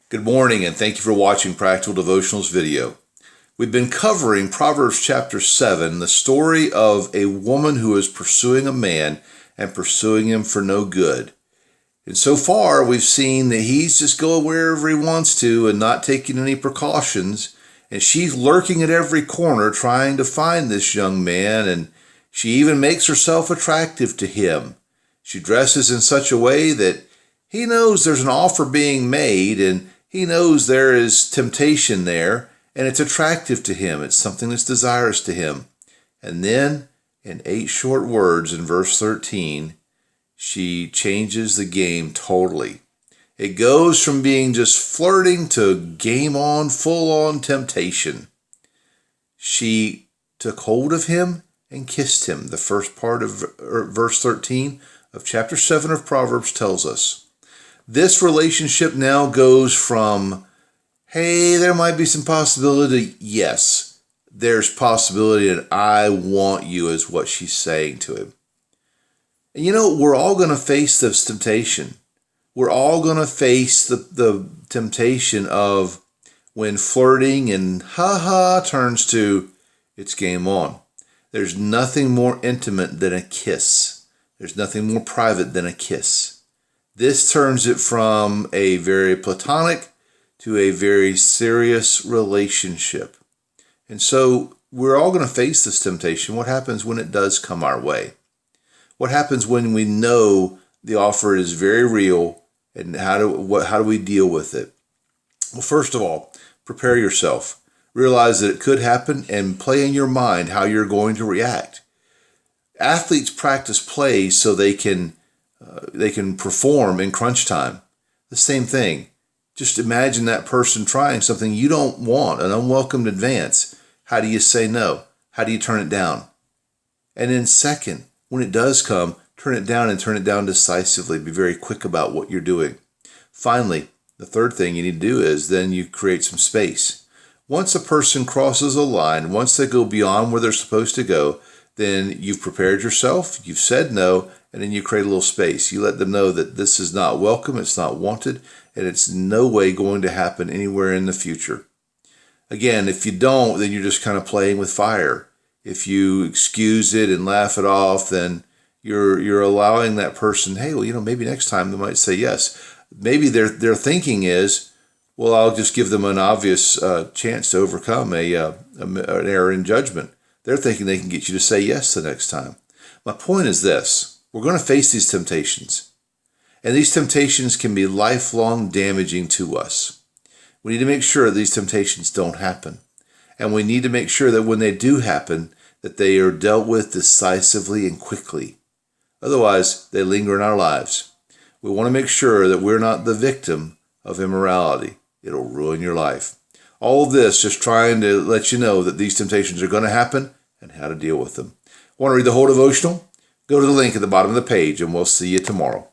Good morning, and thank you for watching Practical Devotionals video. We've been covering Proverbs chapter 7, the story of a woman who is pursuing a man and pursuing him for no good. And so far, we've seen that he's just going wherever he wants to and not taking any precautions. And she's lurking at every corner trying to find this young man, and she even makes herself attractive to him. She dresses in such a way that he knows there's an offer being made, and he knows there is temptation there, and it's attractive to him. It's something that's desirous to him. And then, in 8 short words in verse 13, she changes the game totally. It goes from being just flirting to game on, full-on temptation. She took hold of him and kissed him. The first part of verse 13 of chapter 7 of Proverbs tells us. This relationship now goes from, hey, there might be some possibility, yes, there's possibility, and I want you, is what she's saying to him. And you know, we're all going to face this temptation. We're all going to face the temptation of when flirting and ha-ha turns to it's game on. There's nothing more intimate than a kiss. There's nothing more private than a kiss. This turns it from a very platonic to a very serious relationship. And so we're all going to face this temptation. What happens when it does come our way? What happens when we know the offer is very real, and how do we deal with it? Well, first of all, prepare yourself. Realize that it could happen and play in your mind how you're going to react. Athletes practice plays so they can perform in crunch time. The same thing. Just imagine that person trying something you don't want, an unwelcomed advance. How do you say no? How do you turn it down? And then second, when it does come, turn it down and turn it down decisively. Be very quick about what you're doing. Finally, the third thing you need to do is then you create some space. Once a person crosses a line, once they go beyond where they're supposed to go, then you've prepared yourself, you've said no, and then you create a little space. You let them know that this is not welcome, it's not wanted, and it's no way going to happen anywhere in the future. Again, if you don't, then you're just kind of playing with fire. If you excuse it and laugh it off, then you're allowing that person, hey, well, maybe next time they might say yes. Maybe their thinking is, well, I'll just give them an obvious chance to overcome an error in judgment. They're thinking they can get you to say yes the next time. My point is this. We're going to face these temptations. And these temptations can be lifelong damaging to us. We need to make sure these temptations don't happen. And we need to make sure that when they do happen, that they are dealt with decisively and quickly. Otherwise, they linger in our lives. We want to make sure that we're not the victim of immorality. It'll ruin your life. All of this just trying to let you know that these temptations are going to happen and how to deal with them. Want to read the whole devotional? Go to the link at the bottom of the page, and we'll see you tomorrow.